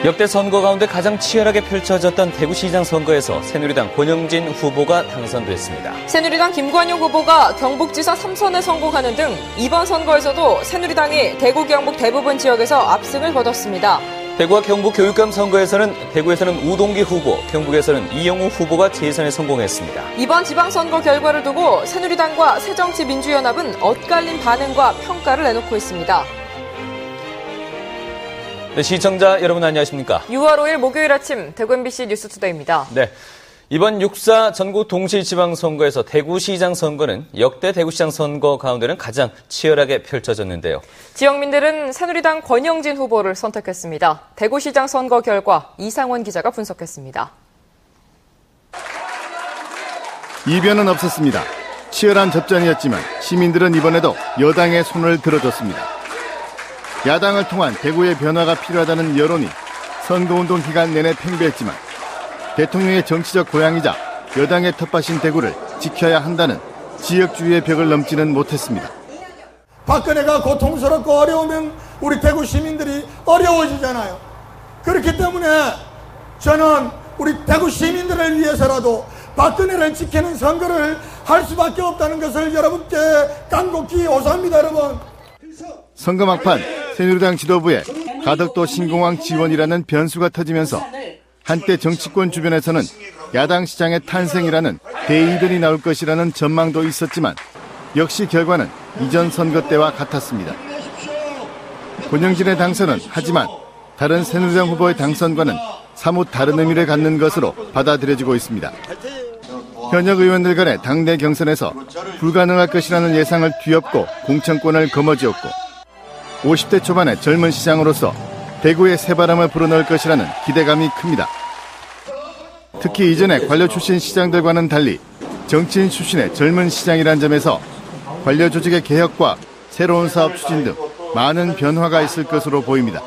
역대 선거 가운데 가장 치열하게 펼쳐졌던 대구시장 선거에서 새누리당 권영진 후보가 당선됐습니다. 새누리당 김관용 후보가 경북지사 3선에 성공하는 등 이번 선거에서도 새누리당이 대구 경북 대부분 지역에서 압승을 거뒀습니다. 대구와 경북 교육감 선거에서는 대구에서는 우동기 후보, 경북에서는 이영우 후보가 재선에 성공했습니다. 이번 지방선거 결과를 두고 새누리당과 새정치민주연합은 엇갈린 반응과 평가를 내놓고 있습니다. 네, 시청자 여러분 안녕하십니까? 6월 5일 목요일 아침 대구 MBC 뉴스투데이입니다. 네, 이번 6.4 전국 동시지방선거에서 대구시장 선거는 역대 대구시장 선거 가운데는 가장 치열하게 펼쳐졌는데요. 지역민들은 새누리당 권영진 후보를 선택했습니다. 대구시장 선거 결과 이상원 기자가 분석했습니다. 이변은 없었습니다. 치열한 접전이었지만 시민들은 이번에도 여당의 손을 들어줬습니다. 야당을 통한 대구의 변화가 필요하다는 여론이 선거운동 기간 내내 팽배했지만 대통령의 정치적 고향이자 여당의 텃밭인 대구를 지켜야 한다는 지역주의의 벽을 넘지는 못했습니다. 박근혜가 고통스럽고 어려우면 우리 대구 시민들이 어려워지잖아요. 그렇기 때문에 저는 우리 대구 시민들을 위해서라도 박근혜를 지키는 선거를 할 수밖에 없다는 것을 여러분께 간곡히 호소합니다, 여러분. 선거 막판 새누리당 지도부에 가덕도 신공항 지원이라는 변수가 터지면서 한때 정치권 주변에서는 야당 시장의 탄생이라는 대의변이 나올 것이라는 전망도 있었지만 역시 결과는 이전 선거 때와 같았습니다. 권영진의 당선은 하지만 다른 새누리당 후보의 당선과는 사뭇 다른 의미를 갖는 것으로 받아들여지고 있습니다. 현역 의원들 간의 당내 경선에서 불가능할 것이라는 예상을 뒤엎고 공천권을 거머쥐었고 50대 초반의 젊은 시장으로서 대구의 새바람을 불어넣을 것이라는 기대감이 큽니다. 특히 이전의 관료 출신 시장들과는 달리 정치인 출신의 젊은 시장이란 점에서 관료 조직의 개혁과 새로운 사업 추진 등 많은 변화가 있을 것으로 보입니다.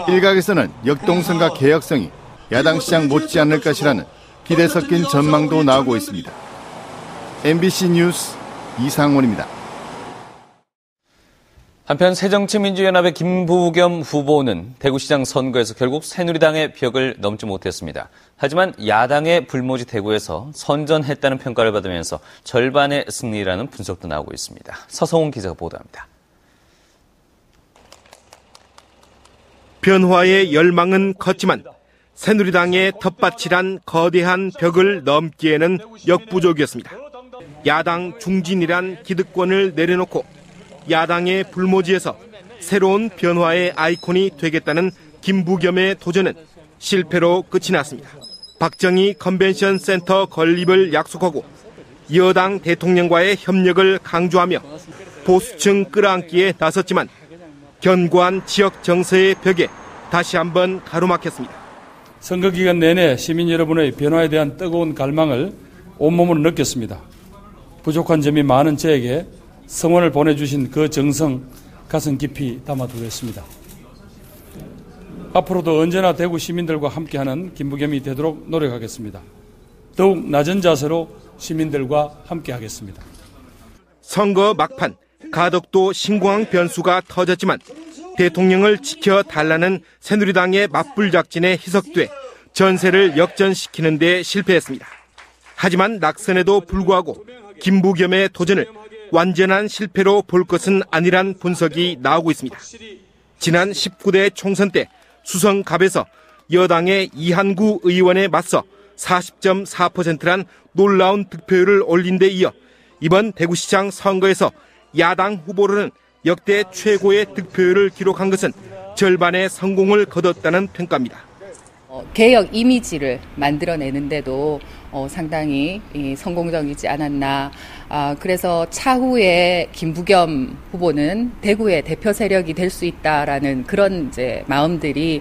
일각에서는 역동성과 개혁성이 야당 시장 못지 않을 것이라는 기대 섞인 전망도 나오고 있습니다. MBC 뉴스 이상원입니다. 한편 새정치민주연합의 김부겸 후보는 대구시장 선거에서 결국 새누리당의 벽을 넘지 못했습니다. 하지만 야당의 불모지 대구에서 선전했다는 평가를 받으면서 절반의 승리라는 분석도 나오고 있습니다. 서성훈 기자가 보도합니다. 변화의 열망은 컸지만 새누리당의 텃밭이란 거대한 벽을 넘기에는 역부족이었습니다. 야당 중진이란 기득권을 내려놓고 야당의 불모지에서 새로운 변화의 아이콘이 되겠다는 김부겸의 도전은 실패로 끝이 났습니다. 박정희 컨벤션 센터 건립을 약속하고 여당 대통령과의 협력을 강조하며 보수층 끌어안기에 나섰지만 견고한 지역 정서의 벽에 다시 한번 가로막혔습니다. 선거 기간 내내 시민 여러분의 변화에 대한 뜨거운 갈망을 온몸으로 느꼈습니다. 부족한 점이 많은 저에게 성원을 보내주신 그 정성 가슴 깊이 담아두겠습니다. 앞으로도 언제나 대구 시민들과 함께하는 김부겸이 되도록 노력하겠습니다. 더욱 낮은 자세로 시민들과 함께하겠습니다. 선거 막판 가덕도 신공항 변수가 터졌지만 대통령을 지켜달라는 새누리당의 맞불작진에 희석돼 전세를 역전시키는 데 실패했습니다. 하지만 낙선에도 불구하고 김부겸의 도전을 완전한 실패로 볼 것은 아니란 분석이 나오고 있습니다. 지난 19대 총선 때 수성갑에서 여당의 이한구 의원에 맞서 40.4%란 놀라운 득표율을 올린 데 이어 이번 대구시장 선거에서 야당 후보로는 역대 최고의 득표율을 기록한 것은 절반의 성공을 거뒀다는 평가입니다. 개혁 이미지를 만들어내는데도 상당히 성공적이지 않았나. 그래서 차후에 김부겸 후보는 대구의 대표 세력이 될 수 있다라는 그런 이제 마음들이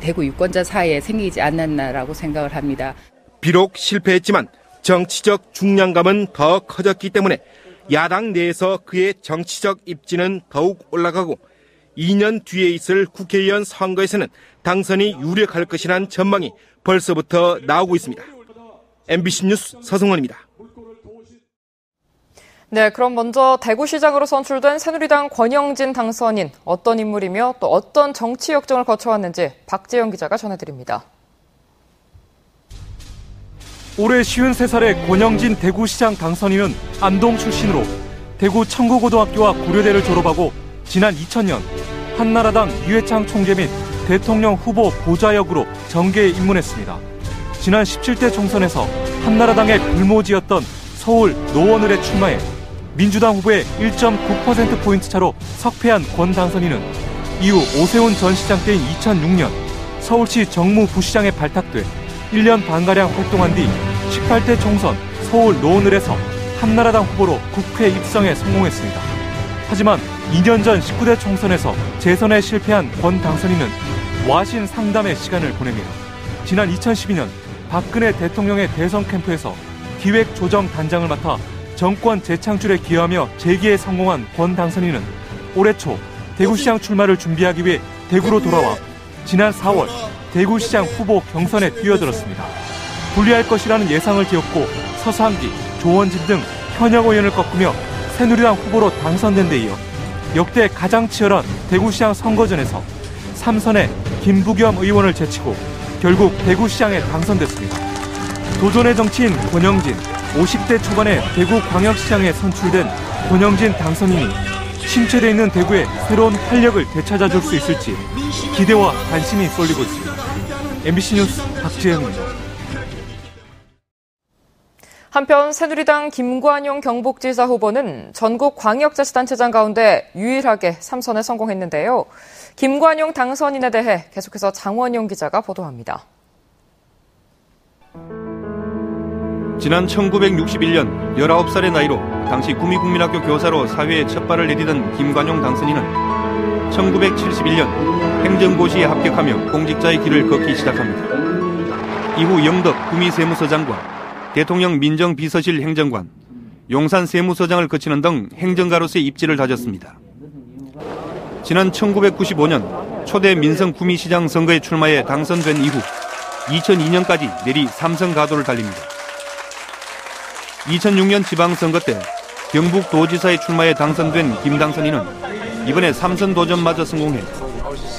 대구 유권자 사이에 생기지 않았나라고 생각을 합니다. 비록 실패했지만 정치적 중량감은 더 커졌기 때문에 야당 내에서 그의 정치적 입지는 더욱 올라가고 2년 뒤에 있을 국회의원 선거에서는 당선이 유력할 것이라는 전망이 벌써부터 나오고 있습니다. MBC 뉴스 서승원입니다. 네, 그럼 먼저 대구시장으로 선출된 새누리당 권영진 당선인 어떤 인물이며 또 어떤 정치 역정을 거쳐왔는지 박재영 기자가 전해드립니다. 올해 53살의 권영진 대구시장 당선인은 안동 출신으로 대구 청구고등학교와 고려대를 졸업하고 지난 2000년 한나라당 이회창 총재 및 대통령 후보 보좌역으로 정계에 입문했습니다. 지난 17대 총선에서 한나라당의 불모지였던 서울 노원을에 출마해 민주당 후보의 1.9%포인트 차로 석패한 권 당선인은 이후 오세훈 전 시장 때인 2006년 서울시 정무부시장에 발탁돼 1년 반가량 활동한 뒤 18대 총선 서울 노원을에서 한나라당 후보로 국회 입성에 성공했습니다. 하지만 2년 전 19대 총선에서 재선에 실패한 권 당선인은 와신 상담의 시간을 보내며 지난 2012년 박근혜 대통령의 대선 캠프에서 기획조정단장을 맡아 정권 재창출에 기여하며 재기에 성공한 권 당선인은 올해 초 대구시장 출마를 준비하기 위해 대구로 돌아와 지난 4월 대구시장 후보 경선에 뛰어들었습니다. 불리할 것이라는 예상을 뒤엎고 서상기, 조원진 등 현역 의원을 꺾으며 새누리당 후보로 당선된 데 이어 역대 가장 치열한 대구시장 선거전에서 3선의 김부겸 의원을 제치고 결국 대구시장에 당선됐습니다. 도전의 정치인 권영진, 50대 초반에 대구광역시장에 선출된 권영진 당선인이 침체되어 있는 대구에 새로운 활력을 되찾아줄 수 있을지 기대와 관심이 쏠리고 있습니다. MBC 뉴스 박재영입니다. 한편 새누리당 김관용 경북지사 후보는 전국 광역자치단체장 가운데 유일하게 3선에 성공했는데요. 김관용 당선인에 대해 계속해서 장원용 기자가 보도합니다. 지난 1961년 19살의 나이로 당시 구미국민학교 교사로 사회에 첫 발을 내디딘 김관용 당선인은 1971년 행정고시에 합격하며 공직자의 길을 걷기 시작합니다. 이후 영덕 구미세무서장과 대통령 민정비서실 행정관, 용산 세무서장을 거치는 등 행정가로서의 입지를 다졌습니다. 지난 1995년 초대 민성 구미시장 선거에 출마해 당선된 이후 2002년까지 내리 3선 가도를 달립니다. 2006년 지방선거 때 경북도지사에 출마해 당선된 김 당선인은 이번에 3선 도전마저 성공해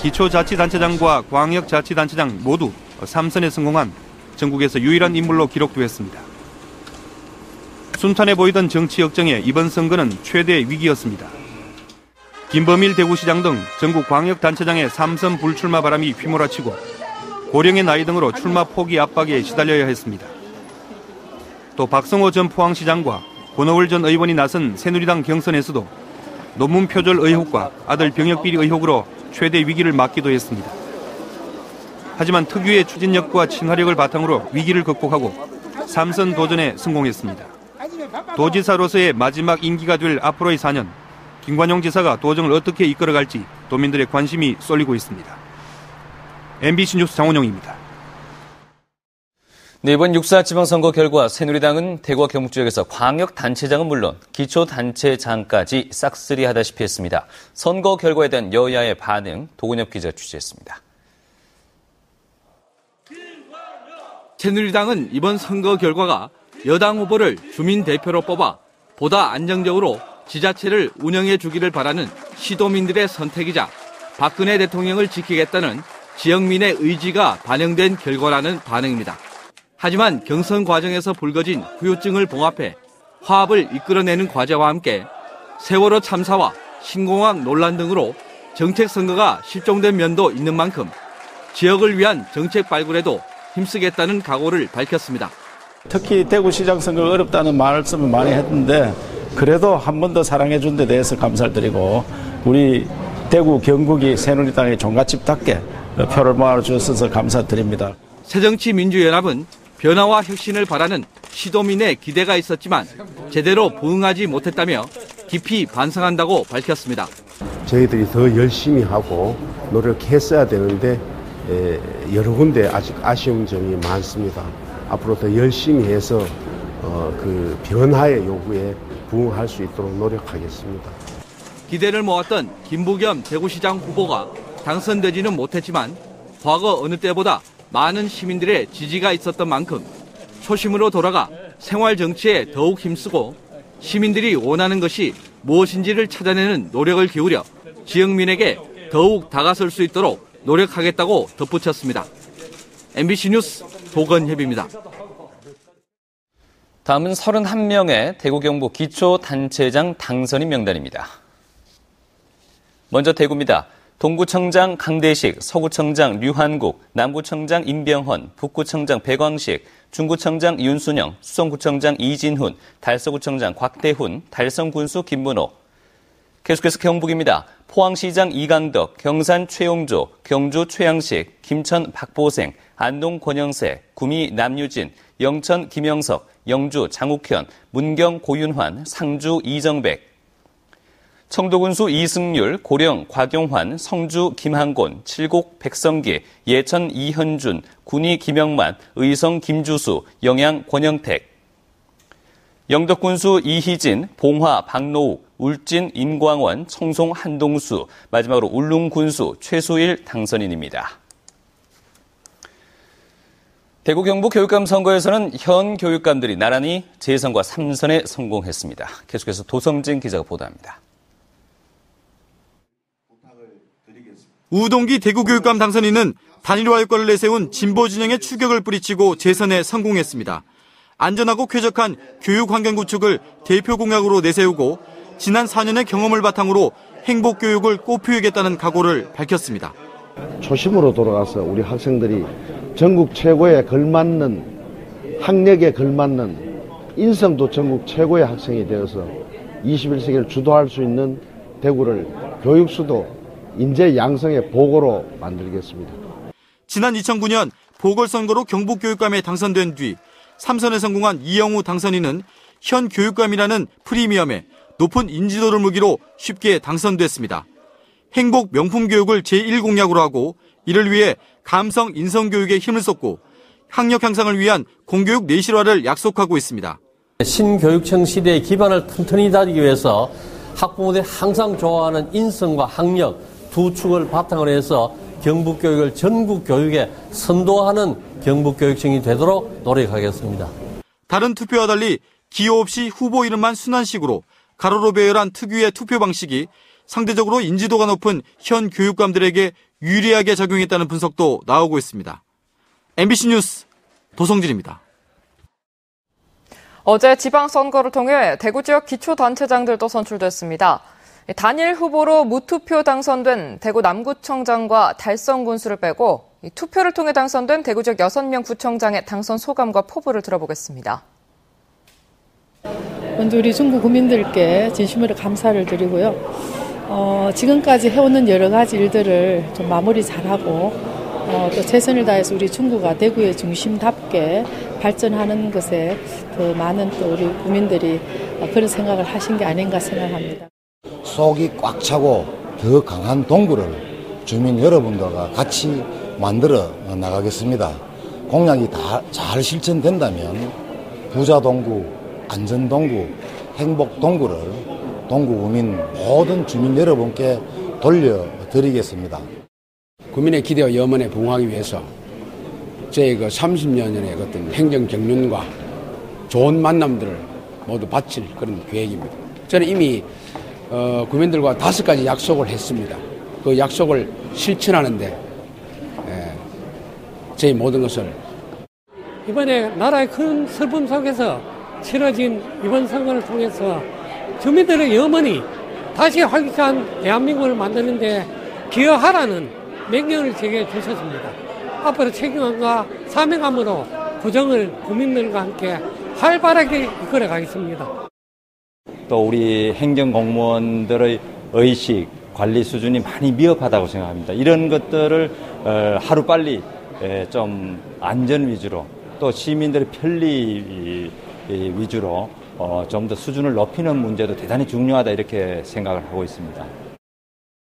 기초자치단체장과 광역자치단체장 모두 3선에 성공한 전국에서 유일한 인물로 기록되었습니다. 순탄해 보이던 정치 역정에 이번 선거는 최대 위기였습니다. 김범일 대구시장 등 전국 광역단체장의 3선 불출마 바람이 휘몰아치고 고령의 나이 등으로 출마 포기 압박에 시달려야 했습니다. 또 박성호 전 포항시장과 권오을 전 의원이 나선 새누리당 경선에서도 논문 표절 의혹과 아들 병역비리 의혹으로 최대 위기를 맞기도 했습니다. 하지만 특유의 추진력과 친화력을 바탕으로 위기를 극복하고 3선 도전에 성공했습니다. 도지사로서의 마지막 임기가 될 앞으로의 4년, 김관용 지사가 도정을 어떻게 이끌어갈지 도민들의 관심이 쏠리고 있습니다. MBC 뉴스 장원영입니다. 네, 이번 6.4 지방선거 결과 새누리당은 대구와 경북 지역에서 광역단체장은 물론 기초단체장까지 싹쓸이하다시피 했습니다. 선거 결과에 대한 여야의 반응, 도근엽 기자 취재했습니다. 새누리당은 이번 선거 결과가 여당 후보를 주민 대표로 뽑아 보다 안정적으로 지자체를 운영해 주기를 바라는 시도민들의 선택이자 박근혜 대통령을 지키겠다는 지역민의 의지가 반영된 결과라는 반응입니다. 하지만 경선 과정에서 불거진 후유증을 봉합해 화합을 이끌어내는 과제와 함께 세월호 참사와 신공항 논란 등으로 정책 선거가 실종된 면도 있는 만큼 지역을 위한 정책 발굴에도 힘쓰겠다는 각오를 밝혔습니다. 특히 대구시장 선거가 어렵다는 말씀을 많이 했는데 그래도 한 번 더 사랑해 준 데 대해서 감사를 드리고 우리 대구 경북이 새누리당의 종갓집답게 표를 모아주셔서 감사드립니다. 새정치민주연합은 변화와 혁신을 바라는 시도민의 기대가 있었지만 제대로 부응하지 못했다며 깊이 반성한다고 밝혔습니다. 저희들이 더 열심히 하고 노력했어야 되는데 여러 군데 아직 아쉬운 점이 많습니다. 앞으로 더 열심히 해서 그 변화의 요구에 부응할 수 있도록 노력하겠습니다. 기대를 모았던 김부겸 대구시장 후보가 당선되지는 못했지만 과거 어느 때보다 많은 시민들의 지지가 있었던 만큼 초심으로 돌아가 생활 정치에 더욱 힘쓰고 시민들이 원하는 것이 무엇인지를 찾아내는 노력을 기울여 지역민에게 더욱 다가설 수 있도록 노력하겠다고 덧붙였습니다. MBC 뉴스 도건협입니다. 다음은 31명의 대구 경북 기초단체장 당선인 명단입니다. 먼저 대구입니다. 동구청장 강대식, 서구청장 류한국, 남구청장 임병헌, 북구청장 백광식, 중구청장 윤순영, 수성구청장 이진훈, 달서구청장 곽대훈, 달성군수 김문호. 계속해서 경북입니다. 포항시장 이강덕, 경산 최용조, 경주 최양식, 김천 박보생, 안동 권영세, 구미 남유진, 영천 김영석, 영주 장욱현, 문경 고윤환, 상주 이정백, 청도군수 이승률, 고령 곽용환, 성주 김한곤, 칠곡 백성기, 예천 이현준, 군위 김영만, 의성 김주수, 영양 권영택, 영덕군수 이희진, 봉화 박노욱, 울진 임광원, 청송 한동수, 마지막으로 울릉군수 최수일 당선인입니다. 대구 경북 교육감 선거에서는 현 교육감들이 나란히 재선과 3선에 성공했습니다. 계속해서 도성진 기자가 보도합니다. 우동기 대구교육감 당선인은 단일화 효과를 내세운 진보 진영의 추격을 뿌리치고 재선에 성공했습니다. 안전하고 쾌적한 교육 환경 구축을 대표 공약으로 내세우고 지난 4년의 경험을 바탕으로 행복 교육을 꽃피우겠다는 각오를 밝혔습니다. 초심으로 돌아가서 우리 학생들이 전국 최고에 걸맞는 학력에 걸맞는 인성도 전국 최고의 학생이 되어서 21세기를 주도할 수 있는 대구를 교육수도 인재 양성의 보고로 만들겠습니다. 지난 2009년 보궐선거로 경북교육감에 당선된 뒤 3선에 성공한 이영우 당선인은 현 교육감이라는 프리미엄에 높은 인지도를 무기로 쉽게 당선됐습니다. 행복 명품 교육을 제1공약으로 하고 이를 위해 감성 인성 교육에 힘을 쏟고 학력 향상을 위한 공교육 내실화를 약속하고 있습니다. 신교육청 시대의 기반을 튼튼히 다지기 위해서 학부모들이 항상 좋아하는 인성과 학력 두 축을 바탕으로 해서 경북교육을 전국 교육에 선도하는 경북교육청이 되도록 노력하겠습니다. 다른 투표와 달리 기호 없이 후보 이름만 순환식으로 가로로 배열한 특유의 투표 방식이 상대적으로 인지도가 높은 현 교육감들에게 유리하게 작용했다는 분석도 나오고 있습니다. MBC 뉴스 도성진입니다. 어제 지방선거를 통해 대구 지역 기초단체장들도 선출됐습니다. 단일 후보로 무투표 당선된 대구 남구청장과 달성군수를 빼고 투표를 통해 당선된 대구 지역 6명 구청장의 당선 소감과 포부를 들어보겠습니다. 먼저 우리 중구 구민들께 진심으로 감사를 드리고요. 지금까지 해오는 여러 가지 일들을 좀 마무리 잘하고 또 최선을 다해서 우리 중구가 대구의 중심답게 발전하는 것에 더 많은 또 우리 구민들이 그런 생각을 하신 게 아닌가 생각합니다. 속이 꽉 차고 더 강한 동구를 주민 여러분들과 같이 만들어 나가겠습니다. 공약이 다 잘 실천된다면 부자 동구, 안전 동구, 행복 동구를 동구 구민 모든 주민 여러분께 돌려드리겠습니다. 구민의 기대와 염원에 부응하기 위해서 저희 30년의 어떤 행정 경륜과 좋은 만남들을 모두 바칠 그런 계획입니다. 저는 이미 구민들과 5가지 약속을 했습니다. 그 약속을 실천하는데 저희 모든 것을 이번에 나라의 큰 슬픔 속에서 치러진 이번 선거를 통해서 주민들의 염원이 다시 활기찬 대한민국을 만드는 데 기여하라는 명령을 제게 주셨습니다. 앞으로 책임감과 사명감으로 구정을 구민들과 함께 활발하게 이끌어 가겠습니다. 또 우리 행정공무원들의 의식, 관리 수준이 많이 미흡하다고 생각합니다. 이런 것들을 하루빨리 좀 안전 위주로 또 시민들의 편리 위주로 좀 더 수준을 높이는 문제도 대단히 중요하다 이렇게 생각을 하고 있습니다.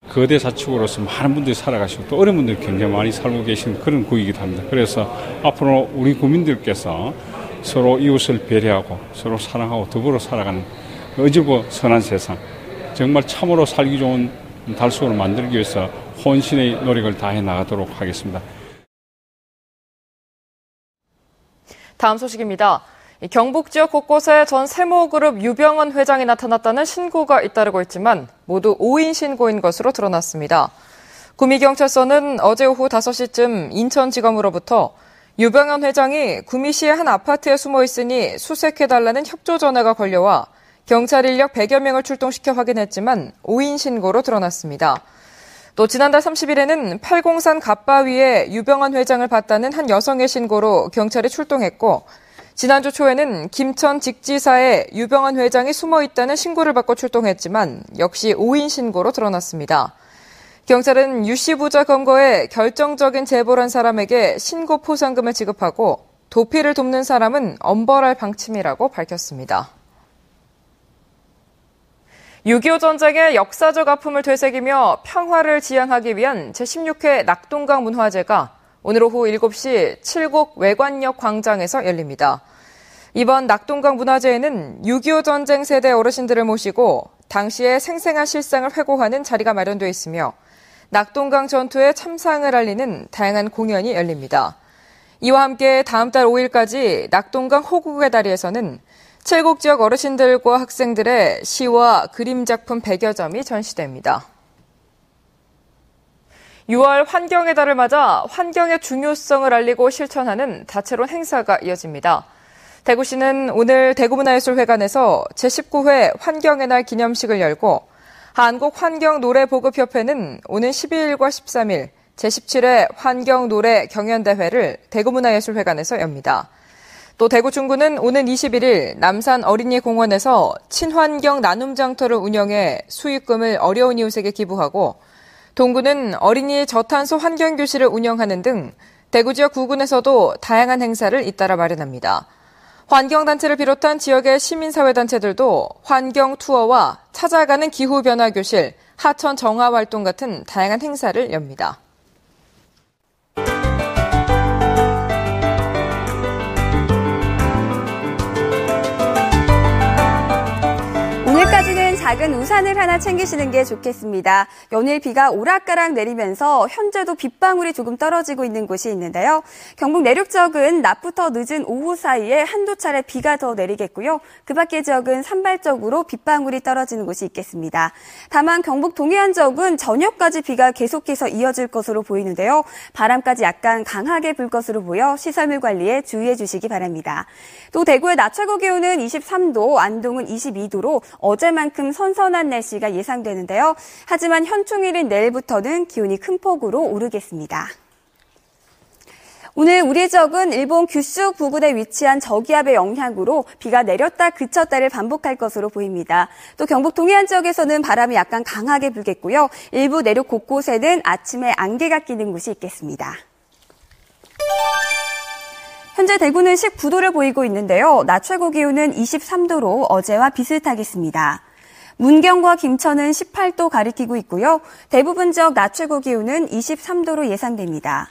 거대 사축으로서 많은 분들이 살아가시고 또 어려운 분들이 굉장히 많이 살고 계신 그런 구이기도 합니다. 그래서 앞으로 우리 국민들께서 서로 이웃을 배려하고 서로 사랑하고 더불어 살아가는 어지고 선한 세상, 정말 참으로 살기 좋은 달서구를 만들기 위해서 혼신의 노력을 다해 나가도록 하겠습니다. 다음 소식입니다. 경북 지역 곳곳에 전 세모그룹 유병헌 회장이 나타났다는 신고가 잇따르고 있지만 모두 오인 신고인 것으로 드러났습니다. 구미경찰서는 어제 오후 5시쯤 인천지검으로부터 유병헌 회장이 구미시의 한 아파트에 숨어 있으니 수색해달라는 협조 전화가 걸려와 경찰 인력 100여 명을 출동시켜 확인했지만 오인 신고로 드러났습니다. 또 지난달 30일에는 팔공산 갓바위에 유병헌 회장을 봤다는 한 여성의 신고로 경찰이 출동했고 지난주 초에는 김천 직지사에 유병헌 회장이 숨어 있다는 신고를 받고 출동했지만 역시 오인 신고로 드러났습니다. 경찰은 유씨 부자 검거에 결정적인 제보를 한 사람에게 신고 포상금을 지급하고 도피를 돕는 사람은 엄벌할 방침이라고 밝혔습니다. 6.25 전쟁의 역사적 아픔을 되새기며 평화를 지향하기 위한 제16회 낙동강 문화제가 오늘 오후 7시 칠곡 외관역 광장에서 열립니다. 이번 낙동강 문화제에는 6.25 전쟁 세대 어르신들을 모시고 당시의 생생한 실상을 회고하는 자리가 마련되어 있으며 낙동강 전투의 참상을 알리는 다양한 공연이 열립니다. 이와 함께 다음 달 5일까지 낙동강 호국의 다리에서는 칠곡 지역 어르신들과 학생들의 시와 그림 작품 100여 점이 전시됩니다. 6월 환경의 달을 맞아 환경의 중요성을 알리고 실천하는 다채로운 행사가 이어집니다. 대구시는 오늘 대구문화예술회관에서 제19회 환경의 날 기념식을 열고 한국환경노래보급협회는 오는 12일과 13일 제17회 환경노래 경연대회를 대구문화예술회관에서 엽니다. 또 대구중구는 오는 21일 남산 어린이공원에서 친환경 나눔장터를 운영해 수익금을 어려운 이웃에게 기부하고 동구는 어린이 저탄소 환경교실을 운영하는 등 대구 지역 구군에서도 다양한 행사를 잇따라 마련합니다. 환경단체를 비롯한 지역의 시민사회단체들도 환경투어와 찾아가는 기후변화교실, 하천 정화활동 같은 다양한 행사를 엽니다. 오늘까지는 작은 우산을 하나 챙기시는 게 좋겠습니다. 연일 비가 오락가락 내리면서 현재도 빗방울이 조금 떨어지고 있는 곳이 있는데요. 경북 내륙 지역은 낮부터 늦은 오후 사이에 한두 차례 비가 더 내리겠고요. 그 밖의 지역은 산발적으로 빗방울이 떨어지는 곳이 있겠습니다. 다만 경북 동해안 지역은 저녁까지 비가 계속해서 이어질 것으로 보이는데요. 바람까지 약간 강하게 불 것으로 보여 시설물 관리에 주의해 주시기 바랍니다. 또 대구의 낮 최고 기온은 23도, 안동은 22도로 어제만큼 선선한 날씨가 예상되는데요. 하지만 현충일인 내일부터는 기온이 큰 폭으로 오르겠습니다. 오늘 우리 지역은 일본 규슈 부근에 위치한 저기압의 영향으로 비가 내렸다 그쳤다를 반복할 것으로 보입니다. 또 경북 동해안 지역에서는 바람이 약간 강하게 불겠고요. 일부 내륙 곳곳에는 아침에 안개가 끼는 곳이 있겠습니다. 현재 대구는 19도를 보이고 있는데요. 낮 최고 기온은 23도로 어제와 비슷하겠습니다. 문경과 김천은 18도 가리키고 있고요. 대부분 지역 낮 최고 기온은 23도로 예상됩니다.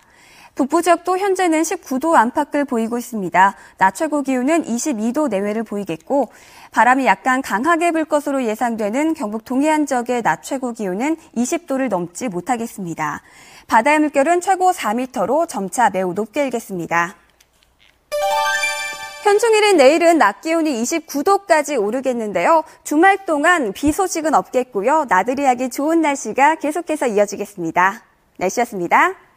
북부 지역도 현재는 19도 안팎을 보이고 있습니다. 낮 최고 기온은 22도 내외를 보이겠고 바람이 약간 강하게 불 것으로 예상되는 경북 동해안 지역의 낮 최고 기온은 20도를 넘지 못하겠습니다. 바다의 물결은 최고 4m로 점차 매우 높게 일겠습니다. 현충일인 내일은 낮 기온이 29도까지 오르겠는데요. 주말 동안 비 소식은 없겠고요. 나들이 하기 좋은 날씨가 계속해서 이어지겠습니다. 날씨였습니다.